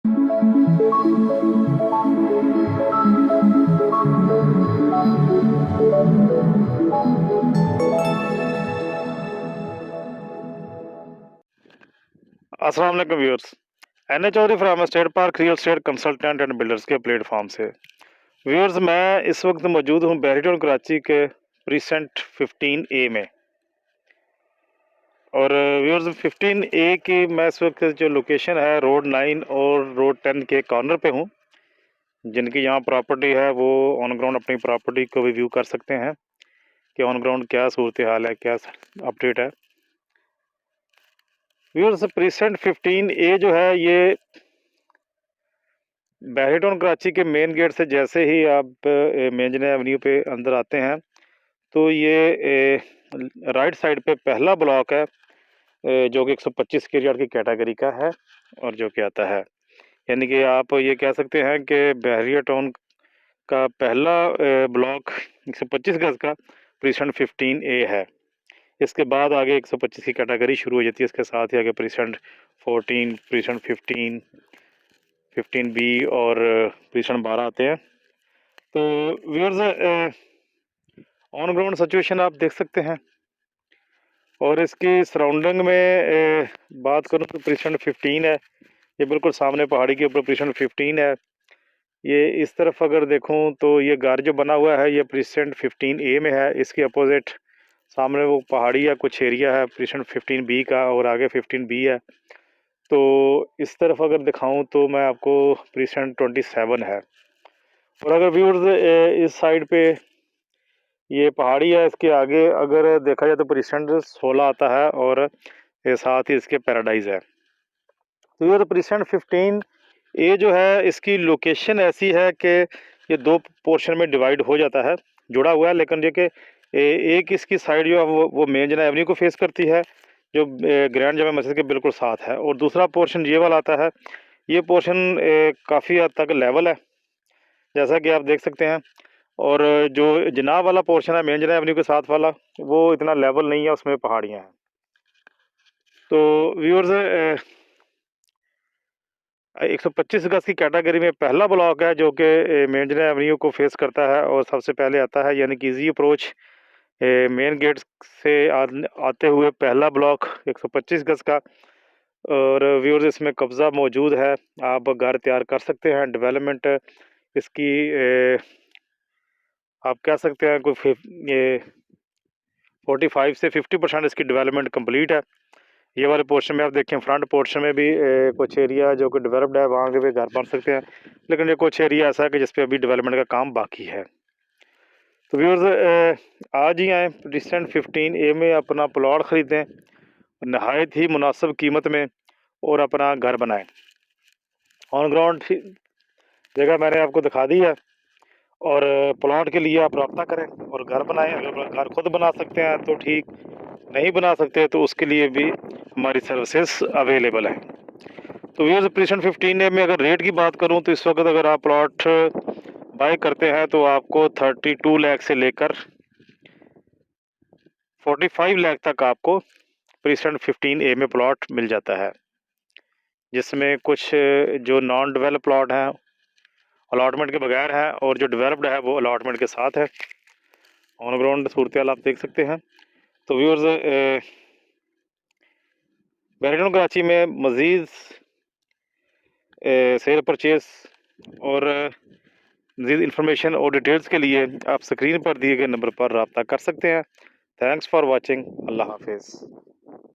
अस्सलाम वालेकुम viewers. N Chaudhary from State Park real estate consultant and builders के platform से। व्यूअर्स, मैं इस वक्त मौजूद हूँ बैरिटन कराची के प्रीसेंट 15A में। और व्यूअर्स, 15A की मैं इस वक्त जो लोकेशन है रोड 9 और रोड 10 के कॉर्नर पे हूँ। जिनकी यहाँ प्रॉपर्टी है वो ऑन ग्राउंड अपनी प्रॉपर्टी को भी व्यू कर सकते हैं कि ऑन ग्राउंड क्या सूरत हाल है, क्या अपडेट है। व्यूअर्स, प्रीसेंट 15A जो है ये बैरिटन कराची के मेन गेट से जैसे ही आप मेंजने एवेन्यू पे अंदर आते हैं तो ये राइट साइड पे पहला ब्लॉक है, जो कि 125 स्क्वायर यार्ड की कैटेगरी का है और जो कि आता है, यानी कि आप ये कह सकते हैं कि बहरिया टाउन का पहला ब्लॉक 125 गज का प्रीसेंट 15A है। इसके बाद आगे 125 की कैटेगरी शुरू हो जाती है। इसके साथ ही आगे प्रीसेंट 14, प्रीसेंट 15, 15B और प्रीसेंट 12 आते हैं। तो व्यूअर्स, ऑन ग्राउंड सिचुएशन आप देख सकते हैं। और इसकी सराउंडिंग में बात करूं तो प्रीसेंट 15 है। ये बिल्कुल सामने पहाड़ी के ऊपर प्रीसेंट 15 है। ये इस तरफ अगर देखूं तो ये घर जो बना हुआ है ये प्रीसेंट 15A में है। इसके अपोजिट सामने वो पहाड़ी या कुछ एरिया है प्रीसेंट 15B का और आगे 15B है। तो इस तरफ अगर दिखाऊं तो मैं आपको प्रीसेंट 27 है। और अगर व्यूअर्स इस साइड पे ये पहाड़ी है, इसके आगे अगर देखा जाए तो प्रीसेंट 16 आता है और साथ ही इसके पैराडाइज है। तो ये प्रीसेंट 15A जो है इसकी लोकेशन ऐसी है कि ये दो पोर्शन में डिवाइड हो जाता है, जुड़ा हुआ है। लेकिन ये कि एक इसकी साइड जो है वो मेन जना एवेन्यू को फेस करती है, जो ग्रैंड जामा मस्जिद के बिल्कुल साथ है। और दूसरा पोर्शन ये वाला आता है। ये पोर्शन काफ़ी हद तक लेवल है, जैसा कि आप देख सकते हैं। और जो जनाब वाला पोर्शन है मेन जना एवेन्यू के साथ वाला, वो इतना लेवल नहीं है, उसमें पहाड़ियाँ हैं। तो व्यूअर्स, 125 गज की कैटेगरी में पहला ब्लॉक है जो कि मेन जना एवेन्यू को फेस करता है और सबसे पहले आता है, यानी कि ईजी अप्रोच मेन गेट से आते हुए पहला ब्लॉक 125 गज का। और व्यूअर्स, इसमें कब्ज़ा मौजूद है, आप घर तैयार कर सकते हैं। डेवलपमेंट इसकी आप कह सकते हैं कोई ये 45 से 50% इसकी डेवलपमेंट कंप्लीट है। ये वाले पोर्शन में आप देखें, फ्रंट पोर्शन में भी कुछ एरिया जो कि डेवलप्ड है, वहाँ के भी घर बन सकते हैं। लेकिन ये कुछ एरिया ऐसा है कि जिस पे अभी डेवलपमेंट का काम बाकी है। तो व्यूअर्स, आज ही आएँ प्रीसेंट 15A में अपना प्लॉट ख़रीदें नहायत ही मुनासिब कीमत में और अपना घर बनाएं। ऑन ग्राउंड जगह मैंने आपको दिखा दी है। और प्लॉट के लिए आप रब्ता करें और घर बनाएं। अगर घर खुद बना सकते हैं तो ठीक, नहीं बना सकते तो उसके लिए भी हमारी सर्विसेज अवेलेबल है। तो व्यूअर्स, प्रीसेंट 15A में अगर रेट की बात करूं तो इस वक्त अगर आप प्लॉट बाय करते हैं तो आपको 32 लाख से लेकर 45 लाख तक आपको प्रीसेंट 15A में प्लॉट मिल जाता है, जिसमें कुछ जो नॉन डेवलप प्लॉट हैं अलॉटमेंट के बगैर है और जो डेवलप्ड है वो अलॉटमेंट के साथ है। ऑन ग्राउंड सूरत हाल आप देख सकते हैं। तो व्यूअर्स, बैरिटन कराची में मज़ीद सेल परचेज और मज़ीद इंफॉर्मेशन और डिटेल्स के लिए आप स्क्रीन पर दिए गए नंबर पर रब्ता कर सकते हैं। Thanks for watching. अल्लाह हाफिज़।